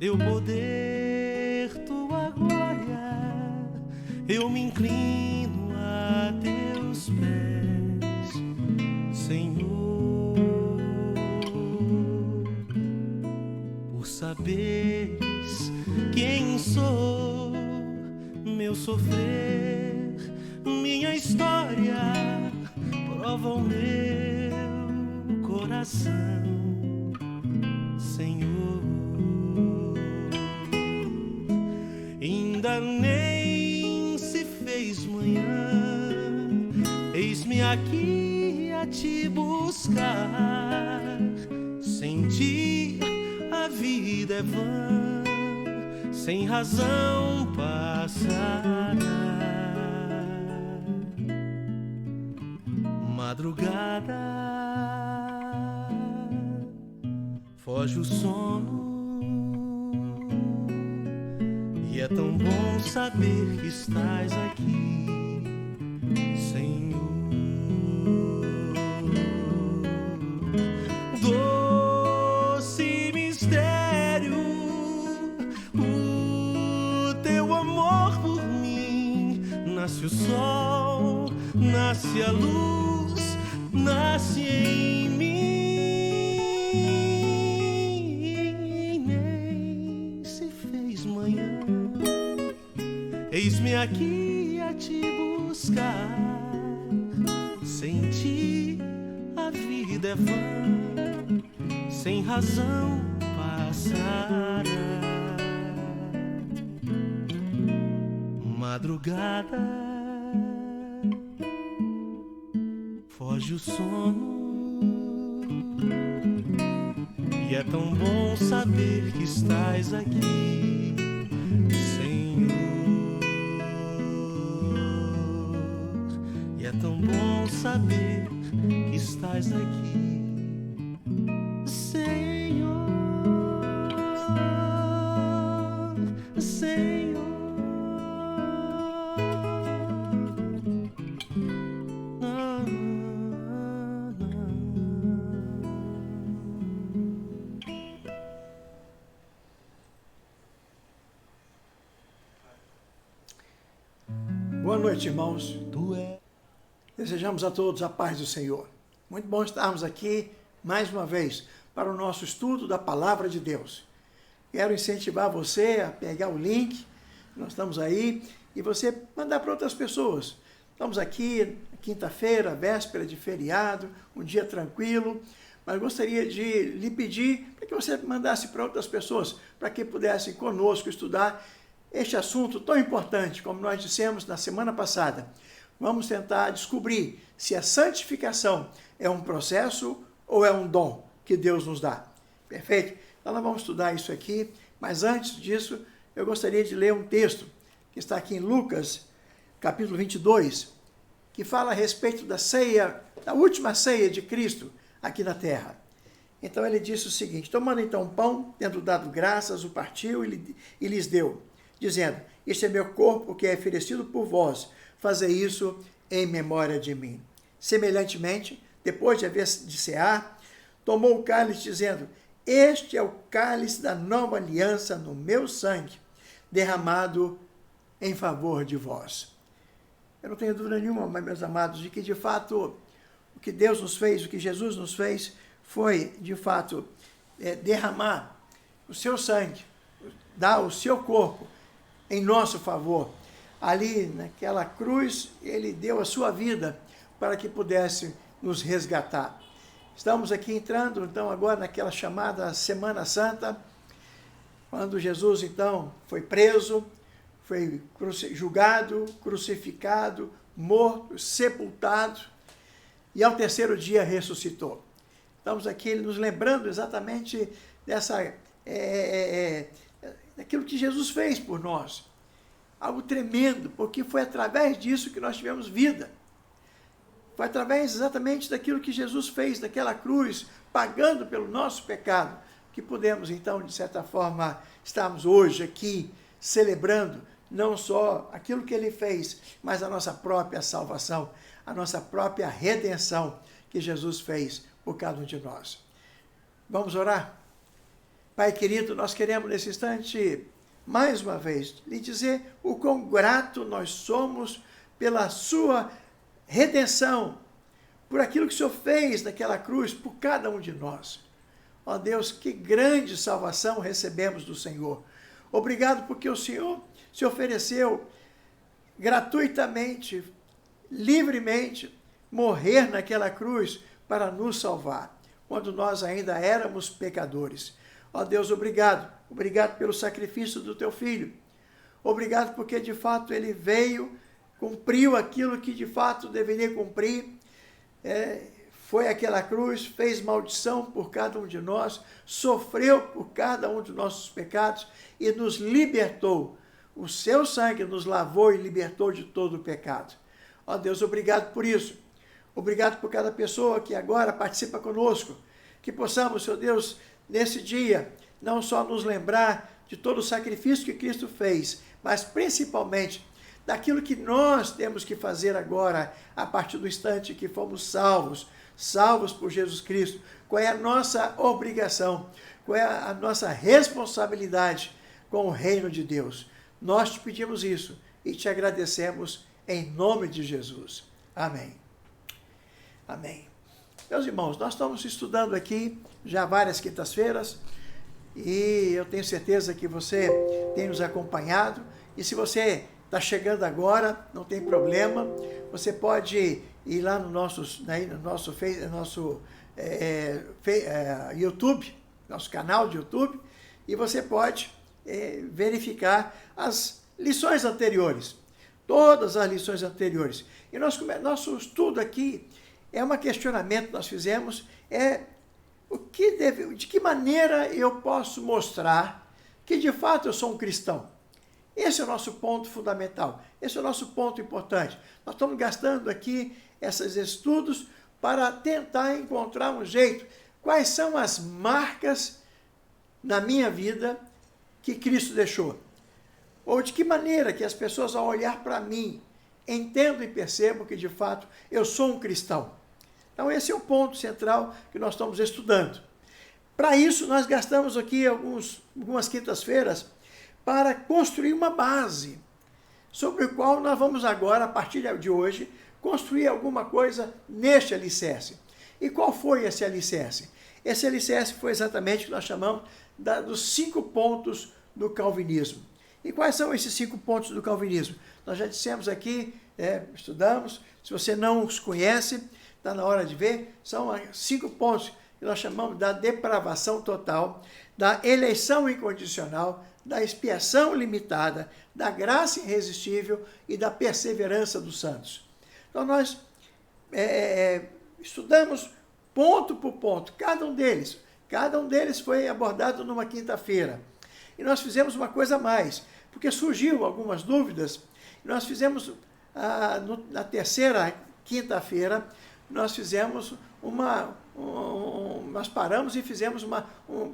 teu poder, tua glória, eu me inclino a teus pés, Senhor, por saberes quem sou, meu sofrer, minha história, prova o meu coração, Senhor. Ainda nem se fez manhã, eis-me aqui a te buscar. Sem ti a vida é vã, sem razão passará. Madrugada, foge o sono, e é tão bom saber que estás aqui, Senhor. Doce mistério, o teu amor por mim. Nasce o sol, nasce a luz, nasce em mim. Nem se fez manhã, eis-me aqui a te buscar. Sem ti a vida é vã, sem razão passará. Madrugada, foge o sono, e é tão bom saber que estás aqui, Senhor. E é tão bom saber que estás aqui, Senhor, Senhor. Boa noite, irmãos. Desejamos a todos a paz do Senhor. Muito bom estarmos aqui mais uma vez para o nosso estudo da Palavra de Deus. Quero incentivar você a pegar o link, nós estamos aí, e você mandar para outras pessoas. Estamos aqui, quinta-feira, véspera de feriado, um dia tranquilo, mas gostaria de lhe pedir para que você mandasse para outras pessoas, para que pudessem conosco estudar este assunto tão importante, como nós dissemos na semana passada. Vamos tentar descobrir se a santificação é um processo ou é um dom que Deus nos dá. Perfeito? Então nós vamos estudar isso aqui, mas antes disso, eu gostaria de ler um texto que está aqui em Lucas, capítulo 22, que fala a respeito da ceia, da última ceia de Cristo aqui na terra. Então ele disse o seguinte: tomando então o pão, tendo dado graças, o partiu e lhes deu, dizendo: este é meu corpo que é oferecido por vós, fazei isso em memória de mim. Semelhantemente, depois de cear, tomou o cálice, dizendo: este é o cálice da nova aliança no meu sangue, derramado em favor de vós. Eu não tenho dúvida nenhuma, meus amados, de que de fato o que Deus nos fez, o que Jesus nos fez, foi de fato derramar o seu sangue, dar o seu corpo em nosso favor. Ali naquela cruz, ele deu a sua vida para que pudesse nos resgatar. Estamos aqui entrando, então, agora naquela chamada Semana Santa, quando Jesus, então, foi preso, foi julgado, crucificado, morto, sepultado, e ao terceiro dia ressuscitou. Estamos aqui nos lembrando exatamente daquilo que Jesus fez por nós. Algo tremendo, porque foi através disso que nós tivemos vida. Foi através exatamente daquilo que Jesus fez, daquela cruz, pagando pelo nosso pecado, que pudemos, então, de certa forma, estarmos hoje aqui celebrando não só aquilo que ele fez, mas a nossa própria salvação, a nossa própria redenção que Jesus fez por cada um de nós. Vamos orar? Pai querido, nós queremos nesse instante, mais uma vez, lhe dizer o quão grato nós somos pela sua redenção, por aquilo que o Senhor fez naquela cruz, por cada um de nós. Ó Deus, que grande salvação recebemos do Senhor. Obrigado porque o Senhor se ofereceu gratuitamente, livremente, morrer naquela cruz para nos salvar, quando nós ainda éramos pecadores. Ó Deus, obrigado. Obrigado pelo sacrifício do teu Filho. Obrigado porque, de fato, ele veio, cumpriu aquilo que, de fato, deveria cumprir. Foi aquela cruz, fez maldição por cada um de nós, sofreu por cada um dos nossos pecados e nos libertou. O seu sangue nos lavou e libertou de todo o pecado. Ó Deus, obrigado por isso. Obrigado por cada pessoa que agora participa conosco. Que possamos, Senhor Deus, nesse dia, não só nos lembrar de todo o sacrifício que Cristo fez, mas principalmente daquilo que nós temos que fazer agora, a partir do instante que fomos salvos por Jesus Cristo. Qual é a nossa obrigação? Qual é a nossa responsabilidade com o reino de Deus? Nós te pedimos isso e te agradecemos em nome de Jesus. Amém. Amém. Meus irmãos, nós estamos estudando aqui já várias quintas-feiras e eu tenho certeza que você tem nos acompanhado. E se você está chegando agora, não tem problema, você pode ir lá no nosso YouTube, nosso canal de YouTube, e você pode verificar as lições anteriores, todas as lições anteriores. E nosso estudo aqui é um questionamento que nós fizemos, de que maneira eu posso mostrar que de fato eu sou um cristão. Esse é o nosso ponto fundamental, esse é o nosso ponto importante. Nós estamos gastando aqui esses estudos para tentar encontrar um jeito. Quais são as marcas na minha vida que Cristo deixou? Ou de que maneira que as pessoas, ao olhar para mim, entendam e percebam que de fato eu sou um cristão. Então esse é o ponto central que nós estamos estudando. Para isso nós gastamos aqui algumas quintas-feiras para construir uma base, sobre o qual nós vamos agora, a partir de hoje, construir alguma coisa neste alicerce. E qual foi esse alicerce? Esse alicerce foi exatamente o que nós chamamos dos 5 pontos do calvinismo. E quais são esses 5 pontos do calvinismo? Nós já dissemos aqui, estudamos, se você não os conhece, está na hora de ver, são 5 pontos que nós chamamos da depravação total, da eleição incondicional, da expiação limitada, da graça irresistível e da perseverança dos santos. Então nós estudamos ponto por ponto, cada um deles foi abordado numa quinta-feira. E nós fizemos uma coisa a mais, porque surgiu algumas dúvidas, e nós fizemos, na terceira quinta-feira, nós fizemos nós paramos e fizemos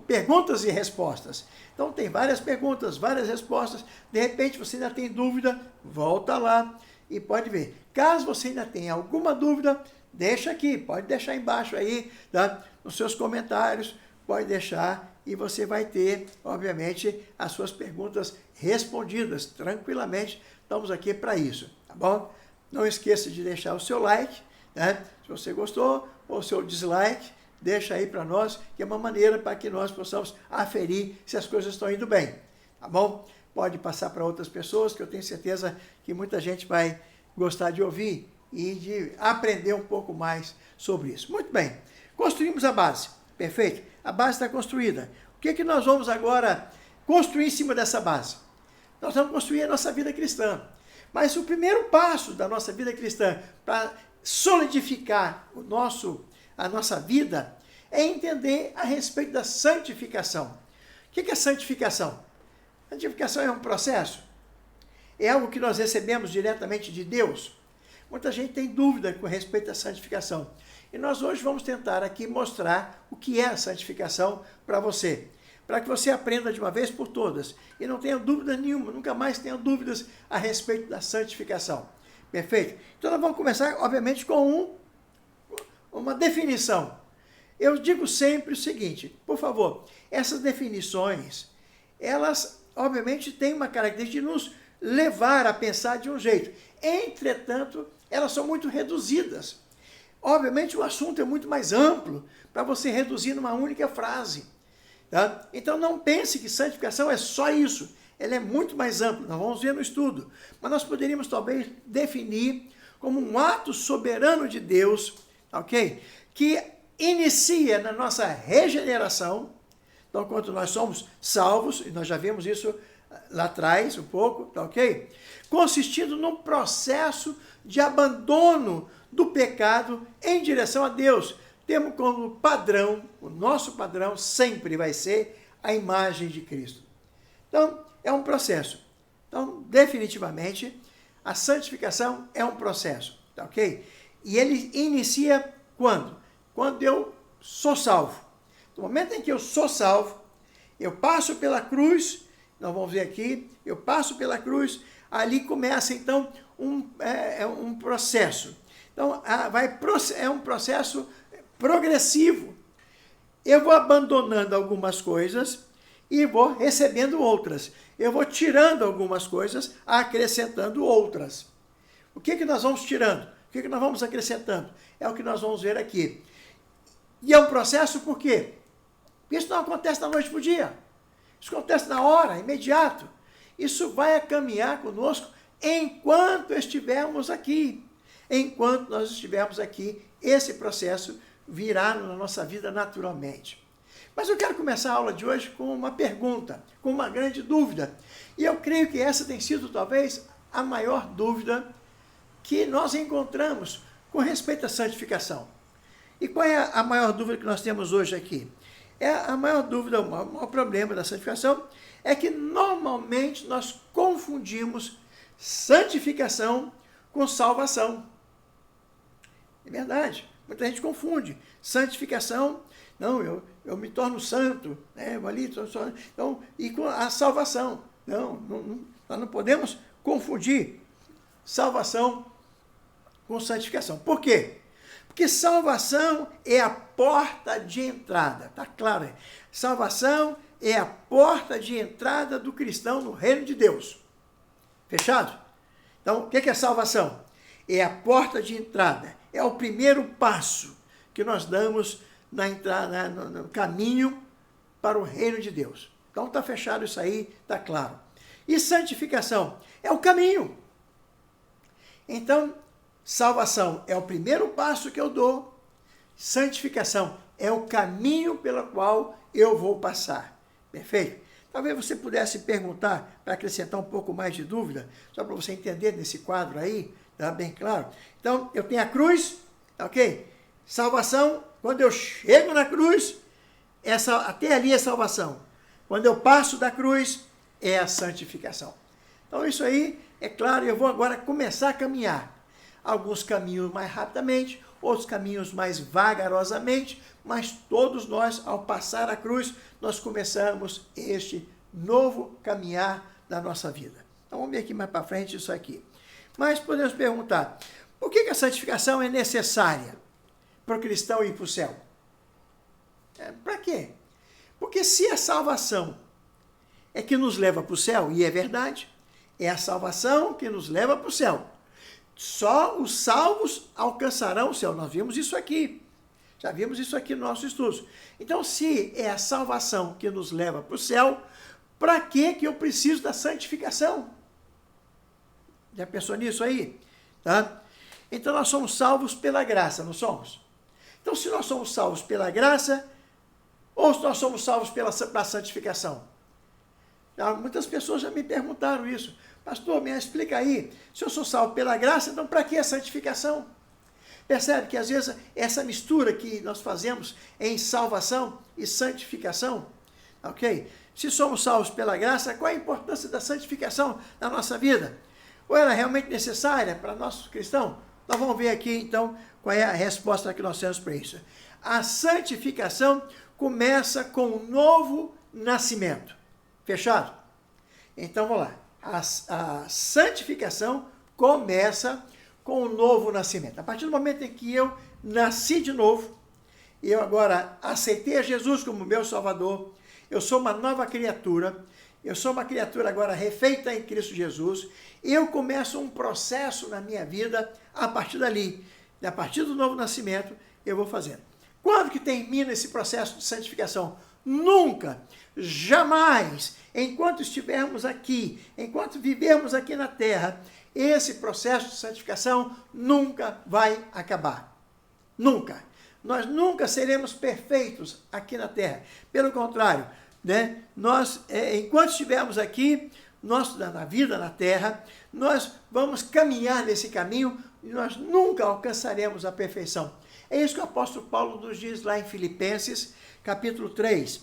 perguntas e respostas. Então tem várias perguntas, várias respostas. De repente você ainda tem dúvida, volta lá e pode ver. Caso você ainda tenha alguma dúvida, deixa aqui, pode deixar embaixo aí, tá? Nos seus comentários, pode deixar e você vai ter, obviamente, as suas perguntas respondidas tranquilamente. Estamos aqui para isso, tá bom? Não esqueça de deixar o seu like, né? Se você gostou, ou o seu dislike, deixa aí para nós, que é uma maneira para que nós possamos aferir se as coisas estão indo bem, tá bom? Pode passar para outras pessoas, que eu tenho certeza que muita gente vai gostar de ouvir e de aprender um pouco mais sobre isso. Muito bem, construímos a base, perfeito? A base está construída. O que nós vamos agora construir em cima dessa base? Nós vamos construir a nossa vida cristã. Mas o primeiro passo da nossa vida cristã para solidificar a nossa vida é entender a respeito da santificação. O que é santificação? Santificação é um processo? É algo que nós recebemos diretamente de Deus? Muita gente tem dúvida com respeito à santificação. E nós hoje vamos tentar aqui mostrar o que é a santificação para você. Para que você aprenda de uma vez por todas. E não tenha dúvida nenhuma, nunca mais tenha dúvidas a respeito da santificação. Perfeito? Então nós vamos começar, obviamente, com uma definição. Eu digo sempre o seguinte, por favor, essas definições, elas obviamente têm uma característica de nos levar a pensar de um jeito. Entretanto, elas são muito reduzidas. Obviamente o assunto é muito mais amplo para você reduzir numa única frase. Tá? Então não pense que santificação é só isso. Ela é muito mais ampla, nós vamos ver no estudo. Mas nós poderíamos talvez definir como um ato soberano de Deus, ok? Que inicia na nossa regeneração. Então, quando nós somos salvos, e nós já vimos isso lá atrás um pouco, tá ok? Consistindo num processo de abandono do pecado em direção a Deus. Temos como padrão, o nosso padrão sempre vai ser a imagem de Cristo. Então, é um processo. Então, definitivamente, a santificação é um processo, tá ok? E ele inicia quando? Quando eu sou salvo. No momento em que eu sou salvo, eu passo pela cruz, nós vamos ver aqui, eu passo pela cruz, ali começa então um processo. Então, é um processo progressivo. Eu vou abandonando algumas coisas e vou recebendo outras. Eu vou tirando algumas coisas, acrescentando outras. O que nós vamos tirando? O que nós vamos acrescentando? É o que nós vamos ver aqui. E é um processo por quê? Porque isso não acontece da noite para o dia. Isso acontece na hora, imediato. Isso vai caminhar conosco enquanto estivermos aqui. Enquanto nós estivermos aqui, esse processo virá na nossa vida naturalmente. Mas eu quero começar a aula de hoje com uma pergunta, com uma grande dúvida. E eu creio que essa tem sido talvez a maior dúvida que nós encontramos com respeito à santificação. E qual é a maior dúvida que nós temos hoje aqui? A maior dúvida, o maior problema da santificação é que normalmente nós confundimos santificação com salvação. É verdade, muita gente confunde. Santificação, não, eu me torno santo, né? Eu ali, então, e com a salvação. Não, nós não podemos confundir salvação com santificação. Por quê? Porque salvação é a porta de entrada, tá claro? Salvação é a porta de entrada do cristão no reino de Deus. Fechado? Então, o que é salvação? É a porta de entrada, é o primeiro passo que nós damos na entrada, no caminho para o reino de Deus. Então, está fechado isso aí, está claro. E santificação é o caminho. Então, salvação é o primeiro passo que eu dou, santificação é o caminho pelo qual eu vou passar. Perfeito? Talvez você pudesse perguntar, para acrescentar um pouco mais de dúvida, só para você entender nesse quadro aí, tá bem claro? Então, eu tenho a cruz, ok? Salvação, quando eu chego na cruz, até ali é salvação. Quando eu passo da cruz, é a santificação. Então, isso aí, é claro, eu vou agora começar a caminhar. Alguns caminhos mais rapidamente, outros caminhos mais vagarosamente, mas todos nós, ao passar a cruz, nós começamos este novo caminhar da nossa vida. Então, vamos ver aqui mais para frente isso aqui. Mas podemos perguntar, por que a santificação é necessária para o cristão ir para o céu? Para quê? Porque se a salvação é que nos leva para o céu, e é verdade, é a salvação que nos leva para o céu. Só os salvos alcançarão o céu. Nós vimos isso aqui. Já vimos isso aqui no nosso estudo. Então, se é a salvação que nos leva para o céu, para que eu preciso da santificação? Já pensou nisso aí? Tá? Então, nós somos salvos pela graça, não somos? Então, se nós somos salvos pela graça, ou se nós somos salvos pela santificação? Muitas pessoas já me perguntaram isso. Pastor, me explica aí, se eu sou salvo pela graça, então para que a santificação? Percebe que às vezes essa mistura que nós fazemos em salvação e santificação, ok? Se somos salvos pela graça, qual a importância da santificação na nossa vida? Ou ela é realmente necessária para nós cristãos? Nós vamos ver aqui então qual é a resposta que nós temos para isso. A santificação começa com um novo nascimento. Fechado? Então vamos lá. A santificação começa com o novo nascimento. A partir do momento em que eu nasci de novo, eu agora aceitei a Jesus como meu Salvador, eu sou uma nova criatura, eu sou uma criatura agora refeita em Cristo Jesus, eu começo um processo na minha vida a partir dali, a partir do novo nascimento, eu vou fazendo. Quando que termina esse processo de santificação? Nunca, jamais, enquanto estivermos aqui, enquanto vivermos aqui na terra, esse processo de santificação nunca vai acabar. Nunca. Nós nunca seremos perfeitos aqui na terra. Pelo contrário, né? Nós, enquanto estivermos aqui, nós, na vida na terra, nós vamos caminhar nesse caminho e nós nunca alcançaremos a perfeição. É isso que o apóstolo Paulo nos diz lá em Filipenses, capítulo 3,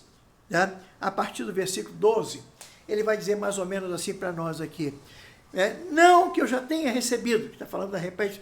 né? A partir do versículo 12, ele vai dizer mais ou menos assim para nós aqui. Não que eu já tenha recebido, que está falando de repente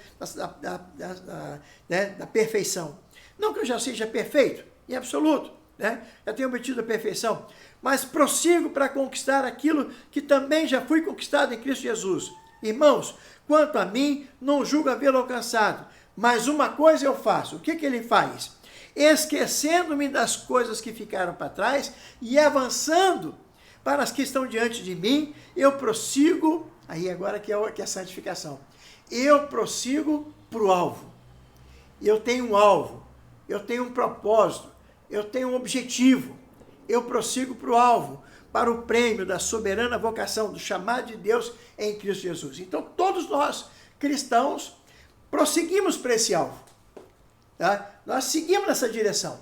da perfeição. Não que eu já seja perfeito, em absoluto, né? Já tenho obtido a perfeição, mas prossigo para conquistar aquilo que também já fui conquistado em Cristo Jesus. Irmãos, quanto a mim, não julgo havê-lo alcançado, mas uma coisa eu faço. O que ele faz? Esquecendo-me das coisas que ficaram para trás e avançando para as que estão diante de mim, eu prossigo, aí agora que é a santificação, eu prossigo para o alvo. Eu tenho um alvo, eu tenho um propósito, eu tenho um objetivo, eu prossigo para o alvo, para o prêmio da soberana vocação, do chamado de Deus em Cristo Jesus. Então, todos nós, cristãos, prosseguimos para esse alvo. Tá? Nós seguimos nessa direção.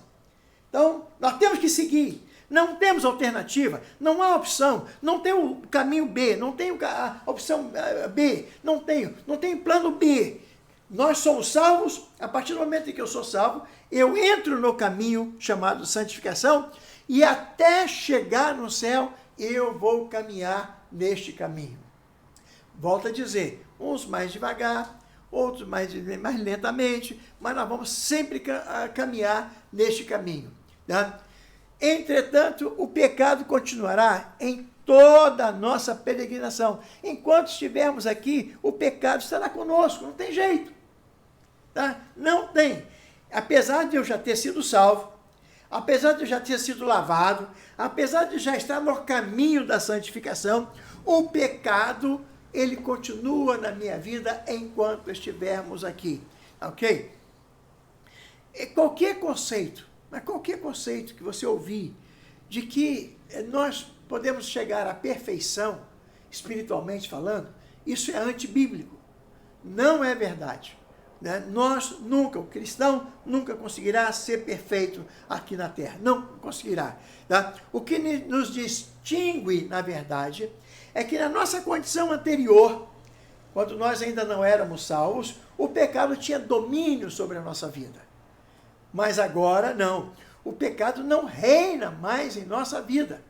Então, nós temos que seguir. Não temos alternativa, não há opção, não tem o caminho B, não tem a opção B, não tem plano B. Nós somos salvos, a partir do momento em que eu sou salvo, eu entro no caminho chamado santificação e até chegar no céu, eu vou caminhar neste caminho. Volto a dizer, uns mais devagar, outros mais lentamente, mas nós vamos sempre caminhar neste caminho. Tá? Entretanto, o pecado continuará em toda a nossa peregrinação. Enquanto estivermos aqui, o pecado estará conosco, não tem jeito. Tá? Não tem. Apesar de eu já ter sido salvo, apesar de eu já ter sido lavado, apesar de já estar no caminho da santificação, o pecado, ele continua na minha vida enquanto estivermos aqui. Ok? E qualquer conceito que você ouvir de que nós podemos chegar à perfeição, espiritualmente falando, isso é antibíblico. Não é verdade. Né? O cristão nunca conseguirá ser perfeito aqui na terra. Não conseguirá. Tá? O que nos distingue, na verdade, é que na nossa condição anterior, quando nós ainda não éramos salvos, o pecado tinha domínio sobre a nossa vida. Mas agora não. O pecado não reina mais em nossa vida.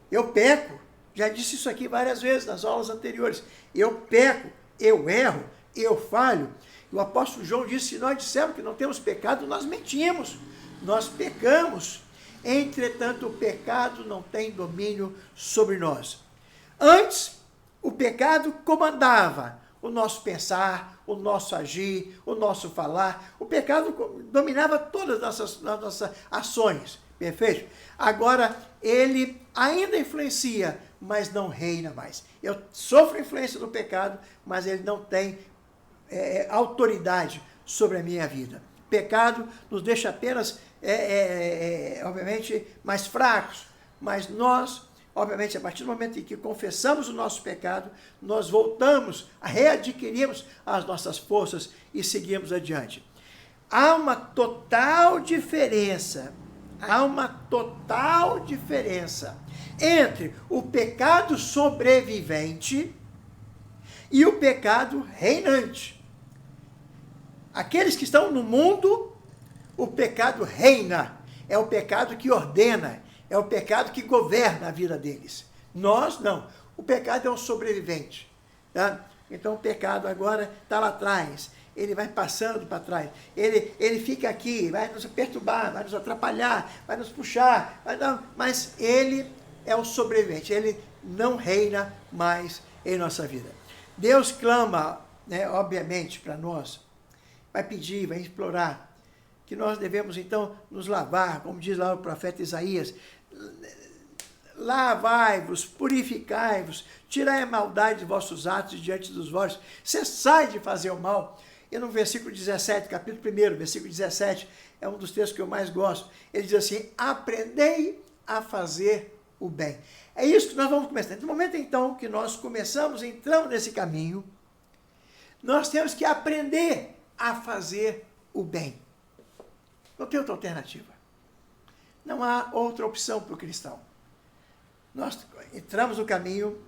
Eu peco. Já disse isso aqui várias vezes nas aulas anteriores. Eu peco, eu erro, eu falho. O apóstolo João disse, se nós dissermos que não temos pecado, nós mentimos. Nós pecamos. Entretanto, o pecado não tem domínio sobre nós. Antes, o pecado comandava o nosso pensar, o nosso agir, o nosso falar. O pecado dominava todas as nossas ações, perfeito? Agora, ele ainda influencia, mas não reina mais. Eu sofro influência do pecado, mas ele não tem autoridade sobre a minha vida. O pecado nos deixa apenas, obviamente, mais fracos, mas nós, obviamente, a partir do momento em que confessamos o nosso pecado, nós voltamos, readquirimos as nossas forças e seguimos adiante. Há uma total diferença entre o pecado sobrevivente e o pecado reinante. Aqueles que estão no mundo, o pecado reina, é o pecado que ordena, é o pecado que governa a vida deles. Nós, não. O pecado é um sobrevivente. Tá? Então, o pecado agora está lá atrás. Ele vai passando para trás. Ele fica aqui, vai nos perturbar, vai nos atrapalhar, vai nos puxar. Mas ele é o sobrevivente. Ele não reina mais em nossa vida. Deus clama, né, obviamente, para nós. Vai pedir, vai implorar que nós devemos então nos lavar, como diz lá o profeta Isaías, lavai-vos, purificai-vos, tirai a maldade de vossos atos diante dos vossos, cessai de fazer o mal. E no versículo 17, capítulo 1, versículo 17, é um dos textos que eu mais gosto. Ele diz assim, aprendei a fazer o bem. É isso que nós vamos começar. No momento, então, que nós entramos nesse caminho, nós temos que aprender a fazer o bem. Não tem outra alternativa. Não há outra opção para o cristão. Nós entramos no caminho,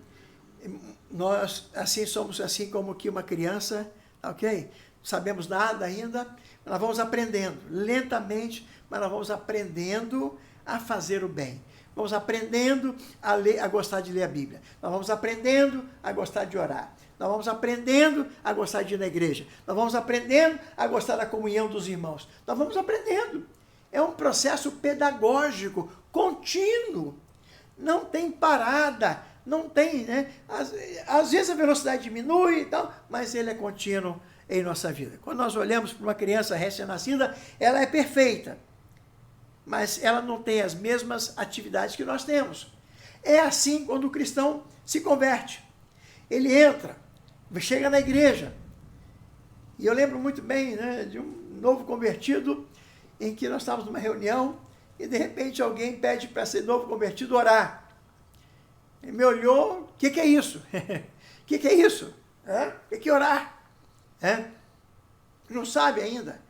nós assim somos assim como que uma criança, ok? Não sabemos nada ainda, nós vamos aprendendo, lentamente, mas nós vamos aprendendo a fazer o bem. Vamos aprendendo a gostar de ler a Bíblia. Nós vamos aprendendo a gostar de orar. Nós vamos aprendendo a gostar de ir na igreja. Nós vamos aprendendo a gostar da comunhão dos irmãos. Nós vamos aprendendo. É um processo pedagógico, contínuo. Não tem parada, não tem, né? Às vezes a velocidade diminui e tal, mas ele é contínuo em nossa vida. Quando nós olhamos para uma criança recém-nascida, ela é perfeita, mas ela não tem as mesmas atividades que nós temos. É assim quando o cristão se converte. Ele entra, chega na igreja. E eu lembro muito bem, né, de um novo convertido, em que nós estávamos numa reunião, e de repente alguém pede para ser novo convertido orar. Ele me olhou, o que é isso? O que é isso? O que é orar? Não sabe ainda,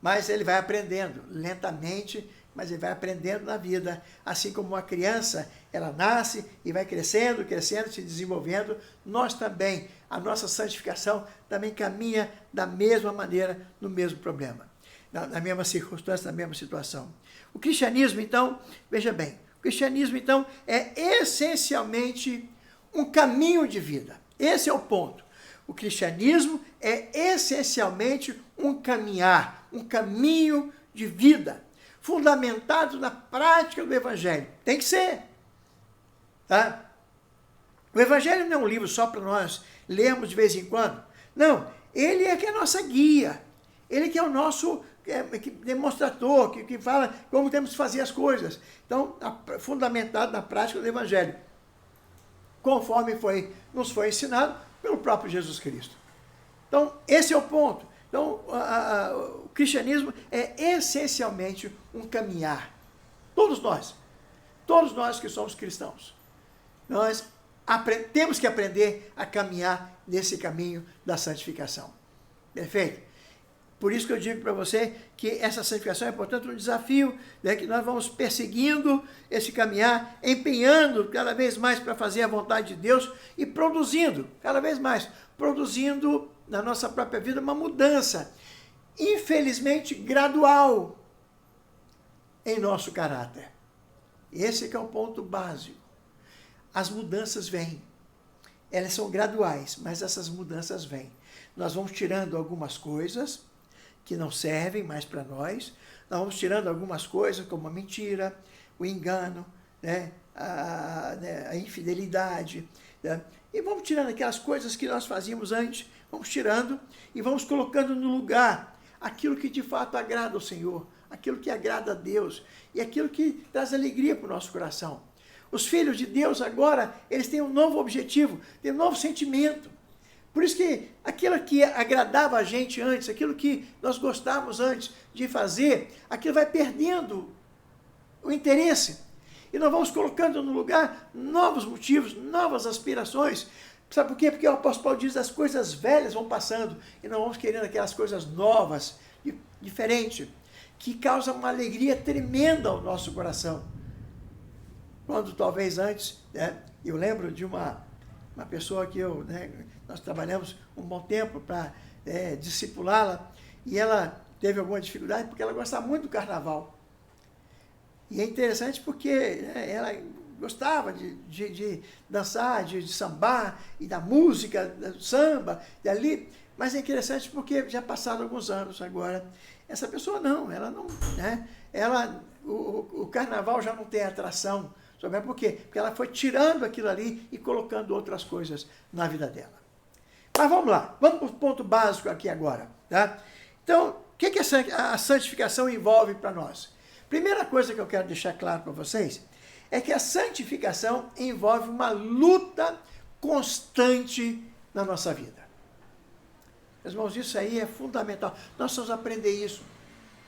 mas ele vai aprendendo, lentamente, mas ele vai aprendendo na vida. Assim como uma criança, ela nasce e vai crescendo, crescendo, se desenvolvendo, nós também, a nossa santificação também caminha da mesma maneira, no mesmo problema, na mesma circunstância, na mesma situação. O cristianismo, então, veja bem, o cristianismo, então, é essencialmente um caminho de vida. Esse é o ponto. O cristianismo é essencialmente um caminhar, um caminho de vida, fundamentado na prática do Evangelho. Tem que ser. Tá? O Evangelho não é um livro só para nós lermos de vez em quando. Não, ele é que é a nossa guia. Ele que é o nosso demonstrador, que fala como temos que fazer as coisas. Então, fundamentado na prática do Evangelho, conforme nos foi ensinado pelo próprio Jesus Cristo. Então, esse é o ponto. Então, o cristianismo é essencialmente um caminhar. Todos nós que somos cristãos, nós temos que aprender a caminhar nesse caminho da santificação. Perfeito? Por isso que eu digo para você que essa santificação é, portanto, um desafio, né, que nós vamos perseguindo esse caminhar, empenhando cada vez mais para fazer a vontade de Deus e produzindo, cada vez mais, produzindo na nossa própria vida uma mudança, infelizmente gradual, em nosso caráter. Esse que é o ponto básico. As mudanças vêm. Elas são graduais, mas essas mudanças vêm. Nós vamos tirando algumas coisas que não servem mais para nós. Nós vamos tirando algumas coisas, como a mentira, o engano, né, a infidelidade, né, e vamos tirando aquelas coisas que nós fazíamos antes, vamos tirando e vamos colocando no lugar aquilo que de fato agrada ao Senhor, aquilo que agrada a Deus e aquilo que traz alegria para o nosso coração. Os filhos de Deus agora, eles têm um novo objetivo, têm um novo sentimento. Por isso que aquilo que agradava a gente antes, aquilo que nós gostávamos antes de fazer, aquilo vai perdendo o interesse. E nós vamos colocando no lugar novos motivos, novas aspirações. Sabe por quê? Porque o apóstolo Paulo diz que as coisas velhas vão passando e nós vamos querendo aquelas coisas novas, diferentes, que causam uma alegria tremenda ao nosso coração. Quando talvez antes, né, eu lembro de uma pessoa que nós trabalhamos um bom tempo para discipulá-la, e ela teve alguma dificuldade porque ela gostava muito do carnaval. E é interessante porque ela gostava de dançar, de sambar, e da música, do samba, dali. Mas é interessante porque já passaram alguns anos agora. Essa pessoa ela não, né? O carnaval já não tem atração. Sabe por quê? Porque ela foi tirando aquilo ali e colocando outras coisas na vida dela. Mas vamos lá, vamos para o ponto básico aqui agora. Tá? Então, que a santificação envolve para nós? Primeira coisa que eu quero deixar claro para vocês é que a santificação envolve uma luta constante na nossa vida. Meus irmãos, isso aí é fundamental. Nós precisamos aprender isso.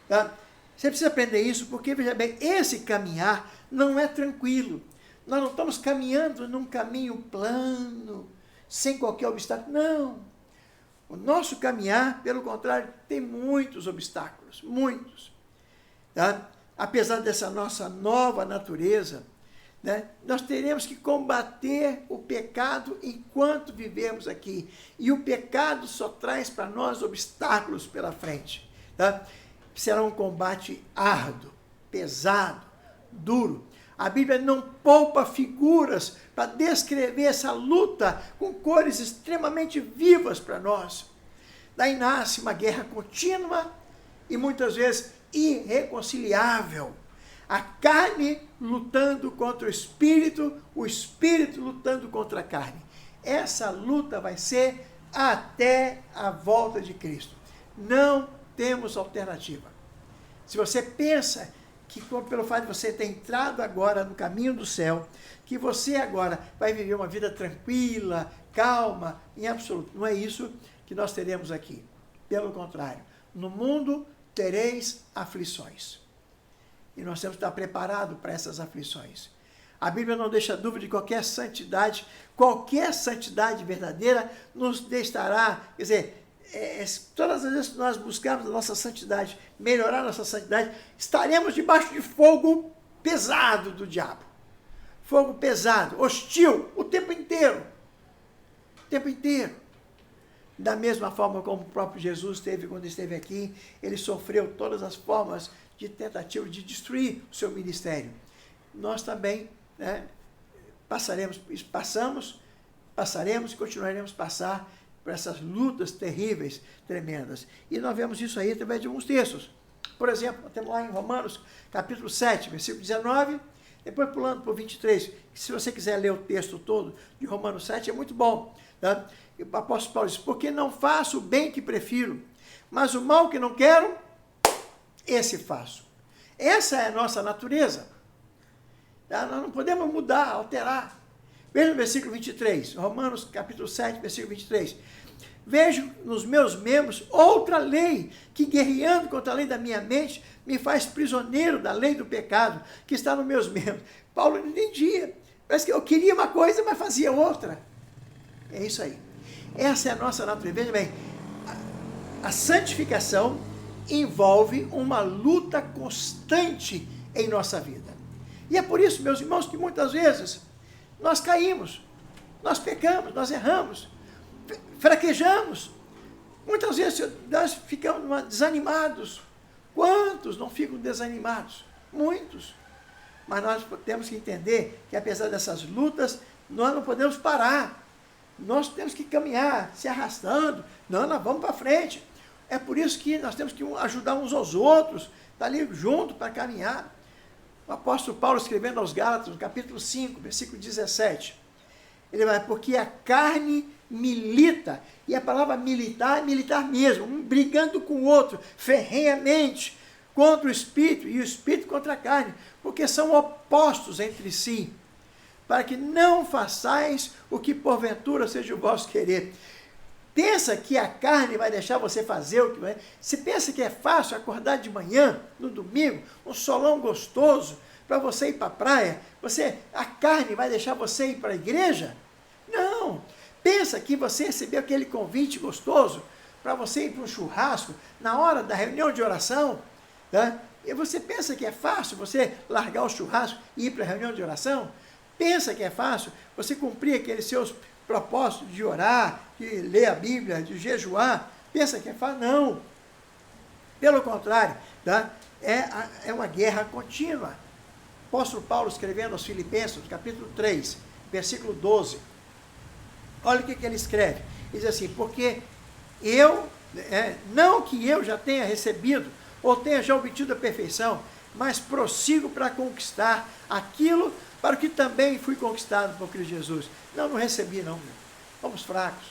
Tá? Você precisa aprender isso porque, veja bem, esse caminhar não é tranquilo. Nós não estamos caminhando num caminho plano, sem qualquer obstáculo. Não. O nosso caminhar, pelo contrário, tem muitos obstáculos, muitos. Tá? Apesar dessa nossa nova natureza, né, nós teremos que combater o pecado enquanto vivemos aqui. E o pecado só traz para nós obstáculos pela frente. Tá? Será um combate árduo, pesado, duro. A Bíblia não poupa figuras para descrever essa luta com cores extremamente vivas para nós. Daí nasce uma guerra contínua e muitas vezes irreconciliável. A carne lutando contra o espírito lutando contra a carne. Essa luta vai ser até a volta de Cristo. Não temos alternativa. Se você pensa que pelo fato de você ter entrado agora no caminho do céu, que você agora vai viver uma vida tranquila, calma, em absoluto. Não é isso que nós teremos aqui. Pelo contrário, no mundo tereis aflições. E nós temos que estar preparados para essas aflições. A Bíblia não deixa dúvida de qualquer santidade verdadeira nos deixará, quer dizer, todas as vezes que nós buscarmos a nossa santidade, melhorar a nossa santidade, estaremos debaixo de fogo pesado do diabo. Fogo pesado, hostil, o tempo inteiro. O tempo inteiro. Da mesma forma como o próprio Jesus teve quando esteve aqui, ele sofreu todas as formas de tentativa de destruir o seu ministério. Nós também, né, passaremos e continuaremos a passar por essas lutas terríveis, tremendas. E nós vemos isso aí através de alguns textos. Por exemplo, temos lá em Romanos, capítulo 7, versículo 19, depois pulando para o 23. Se você quiser ler o texto todo de Romanos 7, é muito bom. Tá? E o apóstolo Paulo diz, porque não faço o bem que prefiro, mas o mal que não quero, esse faço. Essa é a nossa natureza. Tá? Nós não podemos mudar, alterar. Veja no versículo 23, Romanos capítulo 7, versículo 23. Vejo nos meus membros outra lei, que guerreando contra a lei da minha mente, me faz prisioneiro da lei do pecado, que está nos meus membros. Paulo não entendia. Parece que eu queria uma coisa, mas fazia outra. É isso aí. Essa é a nossa natureza. Veja bem, a santificação envolve uma luta constante em nossa vida. E é por isso, meus irmãos, que muitas vezes nós caímos, nós pecamos, nós erramos, fraquejamos. Muitas vezes nós ficamos desanimados. Quantos não ficam desanimados? Muitos. Mas nós temos que entender que apesar dessas lutas, nós não podemos parar. Nós temos que caminhar, se arrastando. Não, nós vamos para frente. É por isso que nós temos que ajudar uns aos outros, estar ali junto para caminhar. O apóstolo Paulo, escrevendo aos Gálatas, no capítulo 5, versículo 17, ele vai, porque a carne milita, e a palavra militar é militar mesmo, um brigando com o outro, ferrenhamente, contra o espírito, e o espírito contra a carne, porque são opostos entre si, para que não façais o que porventura seja o vosso querer. Pensa que a carne vai deixar você fazer o que vai. Você pensa que é fácil acordar de manhã, no domingo, um solão gostoso, para você ir para a praia? A carne vai deixar você ir para a igreja? Não. Pensa que você recebeu aquele convite gostoso para você ir para um churrasco na hora da reunião de oração? Tá? E você pensa que é fácil você largar o churrasco e ir para a reunião de oração? Pensa que é fácil você cumprir aqueles seus propósito de orar, de ler a Bíblia, de jejuar? Pensa que é fácil? Não. Pelo contrário, tá? É uma guerra contínua. O apóstolo Paulo, escrevendo aos Filipenses, no capítulo 3, versículo 12, olha o que ele escreve. Ele diz assim, porque não que eu já tenha recebido, ou tenha já obtido a perfeição, mas prossigo para conquistar aquilo para o que também fui conquistado por Cristo Jesus. Não recebi não, meu. Somos fracos.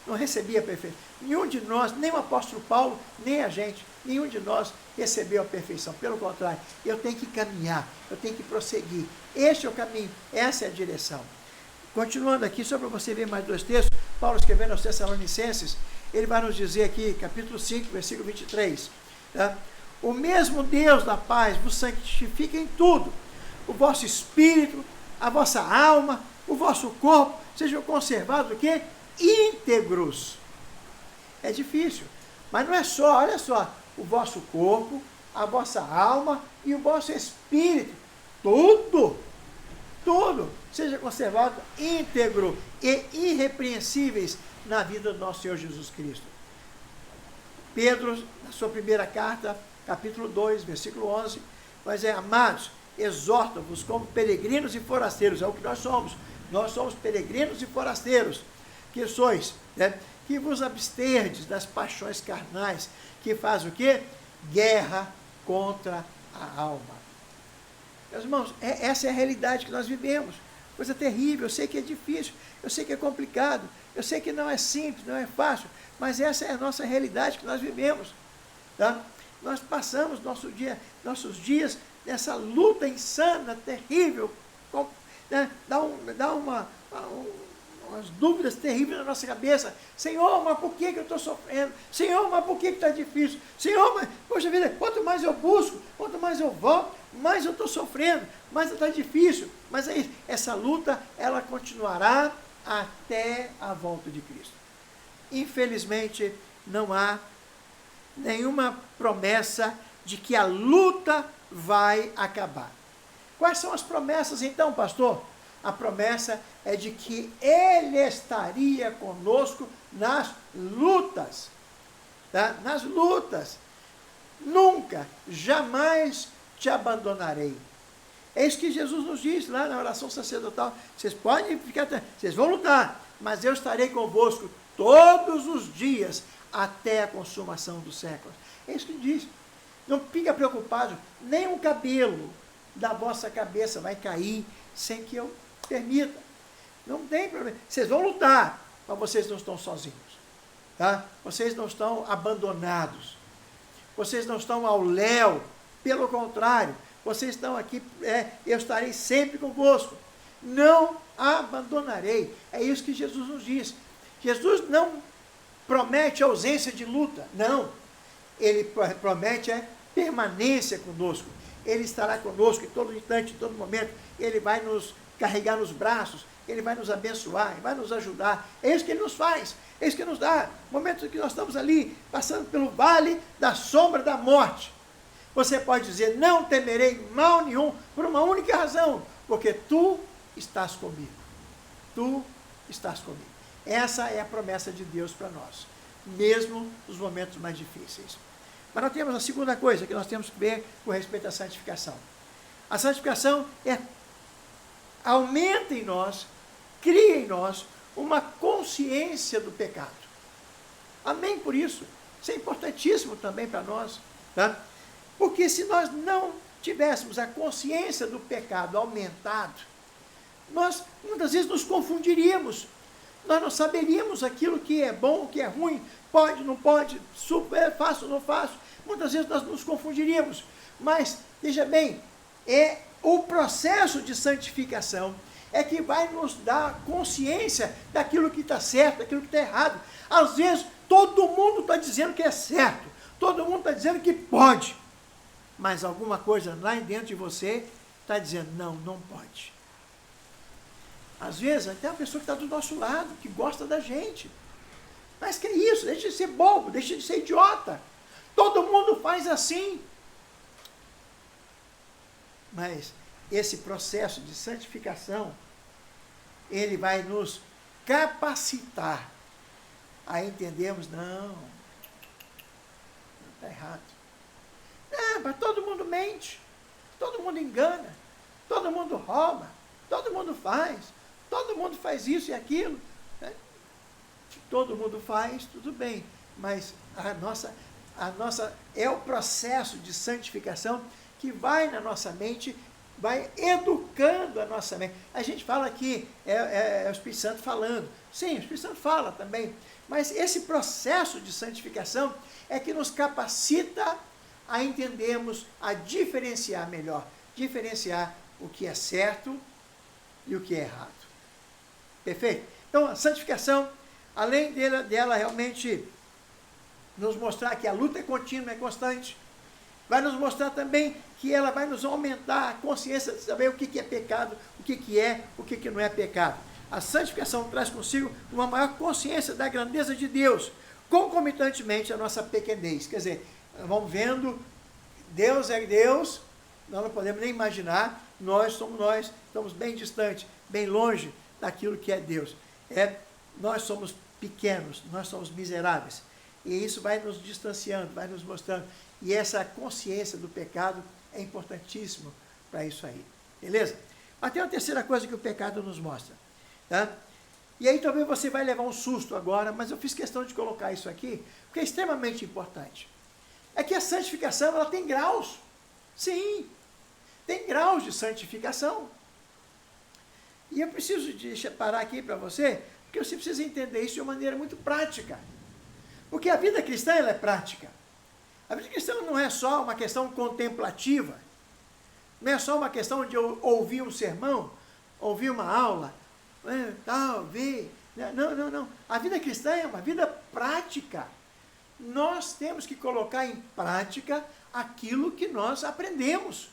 não recebia a perfeição. Nenhum de nós, nem o apóstolo Paulo, nem a gente, nenhum de nós recebeu a perfeição. Pelo contrário, eu tenho que caminhar, eu tenho que prosseguir. Este é o caminho, essa é a direção. Continuando aqui, só para você ver mais 2 textos, Paulo escrevendo aos Tessalonicenses, ele vai nos dizer aqui, capítulo 5, versículo 23, tá? O mesmo Deus da paz vos santifica em tudo, o vosso espírito, a vossa alma, o vosso corpo, sejam conservados o quê? Íntegros. É difícil, mas não é só, olha só, o vosso corpo, a vossa alma e o vosso espírito, tudo seja conservado íntegro e irrepreensíveis na vida do nosso Senhor Jesus Cristo. Pedro, na sua primeira carta, capítulo 2, versículo 11, vai dizer, amados, exorto-vos como peregrinos e forasteiros, é o que nós somos peregrinos e forasteiros, que sois, né? Que vos absterdes das paixões carnais, que faz o quê? Guerra contra a alma. Meus irmãos, essa é a realidade que nós vivemos, coisa terrível, eu sei que é difícil, eu sei que é complicado, eu sei que não é simples, não é fácil, mas essa é a nossa realidade que nós vivemos, tá? Nós passamos nossos dias nessa luta insana, terrível, né? Dá umas dúvidas terríveis na nossa cabeça. Senhor, mas por que eu estou sofrendo? Senhor, mas por que está difícil? Senhor, mas, poxa vida, quanto mais eu busco, quanto mais eu volto, mais eu estou sofrendo, mais está difícil. Mas aí, essa luta, ela continuará até a volta de Cristo. Infelizmente, não há nenhuma promessa de que a luta vai acabar. Quais são as promessas então, pastor? A promessa é de que Ele estaria conosco nas lutas. Tá? Nas lutas. Nunca, jamais te abandonarei. É isso que Jesus nos diz lá na oração sacerdotal. Vocês podem ficar, vocês vão lutar, mas eu estarei convosco todos os dias até a consumação dos séculos. É isso que diz. Não fica preocupado, nem um cabelo da vossa cabeça vai cair sem que eu permita. Não tem problema. Vocês vão lutar, mas vocês não estão sozinhos. Tá? Vocês não estão abandonados. Vocês não estão ao léu. Pelo contrário, vocês estão aqui, eu estarei sempre convosco. Não abandonarei. É isso que Jesus nos diz. Jesus não promete ausência de luta. Não. Ele promete permanência conosco. Ele estará conosco em todo instante, em todo momento. Ele vai nos carregar nos braços. Ele vai nos abençoar, Ele vai nos ajudar. É isso que Ele nos faz. É isso que nos dá. Momentos em que nós estamos ali, passando pelo vale da sombra da morte. Você pode dizer, não temerei mal nenhum, por uma única razão, porque Tu estás comigo. Tu estás comigo. Essa é a promessa de Deus para nós, mesmo nos momentos mais difíceis. Mas nós temos a segunda coisa que nós temos que ver com respeito à santificação. A santificação aumenta em nós, cria em nós uma consciência do pecado. Amém por isso. Isso é importantíssimo também para nós. Tá? Porque se nós não tivéssemos a consciência do pecado aumentado, nós muitas vezes nos confundiríamos. Nós não saberíamos aquilo que é bom, o que é ruim, pode, não pode, faço, não faço. Muitas vezes nós nos confundiríamos. Mas, veja bem, o processo de santificação é que vai nos dar consciência daquilo que está certo, daquilo que está errado. Às vezes, todo mundo está dizendo que é certo, todo mundo está dizendo que pode, mas alguma coisa lá dentro de você está dizendo, não, não pode. Às vezes, até a pessoa que está do nosso lado, que gosta da gente. Mas que é isso? Deixa de ser bobo, deixa de ser idiota. Todo mundo faz assim. Mas esse processo de santificação, ele vai nos capacitar a entendermos, não está errado. Não, mas todo mundo mente, todo mundo engana, todo mundo rouba, todo mundo faz isso e aquilo. Né? Todo mundo faz, tudo bem, mas a nossa é o processo de santificação que vai na nossa mente vai educando a nossa mente. A gente fala que é o Espírito Santo falando. Sim, o Espírito Santo fala também. Mas esse processo de santificação é que nos capacita a entendermos, a diferenciar melhor. Diferenciar o que é certo e o que é errado. Perfeito? Então, a santificação, além dela realmente nos mostrar que a luta é contínua, é constante, vai nos mostrar também que ela vai nos aumentar a consciência de saber o que é pecado, o que não é pecado. A santificação traz consigo uma maior consciência da grandeza de Deus, concomitantemente a nossa pequenez. Quer dizer, vamos vendo, Deus é Deus, nós não podemos nem imaginar, nós somos nós, estamos bem distantes, bem longe daquilo que é Deus. Nós somos pequenos, nós somos miseráveis. E isso vai nos distanciando, vai nos mostrando. E essa consciência do pecado é importantíssimo para isso aí. Beleza? Mas tem uma terceira coisa que o pecado nos mostra. Tá? E aí talvez você vai levar um susto agora, mas eu fiz questão de colocar isso aqui, porque é extremamente importante. É que a santificação, ela tem graus. Sim, tem graus de santificação. E eu preciso parar aqui para você, porque você precisa entender isso de uma maneira muito prática. Porque a vida cristã, ela é prática. A vida cristã não é só uma questão contemplativa, não é só uma questão de eu ouvir um sermão, ouvir uma aula, ver. Não. A vida cristã é uma vida prática. Nós temos que colocar em prática aquilo que nós aprendemos.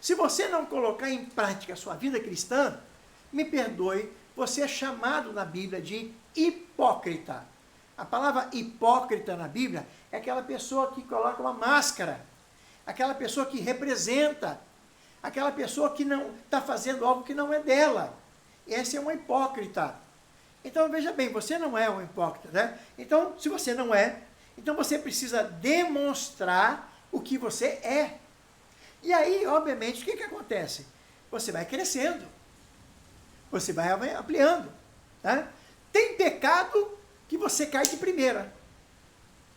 Se você não colocar em prática a sua vida cristã, me perdoe, você é chamado na Bíblia de hipócrita. A palavra hipócrita na Bíblia é aquela pessoa que coloca uma máscara, aquela pessoa que representa, aquela pessoa que não está fazendo algo que não é dela. Essa é uma hipócrita. Então, veja bem, você não é um hipócrita, né? Então, se você não é, então você precisa demonstrar o que você é. E aí, obviamente, o que acontece? Você vai crescendo, você vai ampliando. Tá? Tem pecado que você cai de primeira,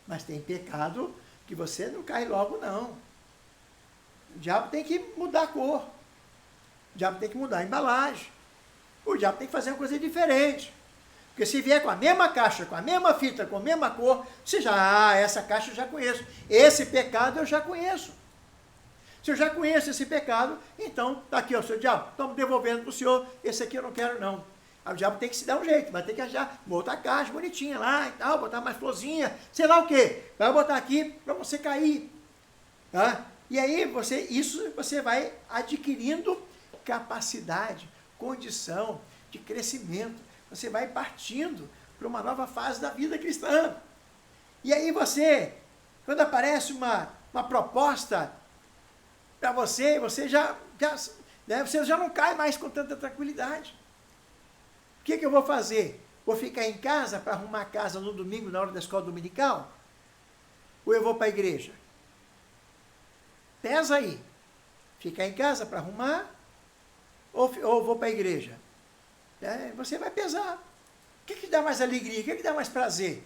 mas tem pecado que você não cai logo, não. O diabo tem que mudar a cor, o diabo tem que mudar a embalagem, o diabo tem que fazer uma coisa diferente. Porque se vier com a mesma caixa, com a mesma fita, com a mesma cor, você já, essa caixa eu já conheço, esse pecado eu já conheço. Se eu já conheço esse pecado, então, está aqui, ó, seu diabo, estamos devolvendo para o senhor, esse aqui eu não quero não. Aí o diabo tem que se dar um jeito, vai ter que achar, botar a caixa bonitinha lá e tal, botar mais florzinha, sei lá o quê. Vai botar aqui para você cair. Tá? E aí, você vai adquirindo capacidade, condição de crescimento. Você vai partindo para uma nova fase da vida cristã. E aí quando aparece uma proposta para você, você já não cai mais com tanta tranquilidade. O que eu vou fazer? Vou ficar em casa para arrumar a casa no domingo, na hora da escola dominical? Ou eu vou para a igreja? Pesa aí. Ficar em casa para arrumar? Ou vou para a igreja? Você vai pesar. O que dá mais alegria? O que dá mais prazer?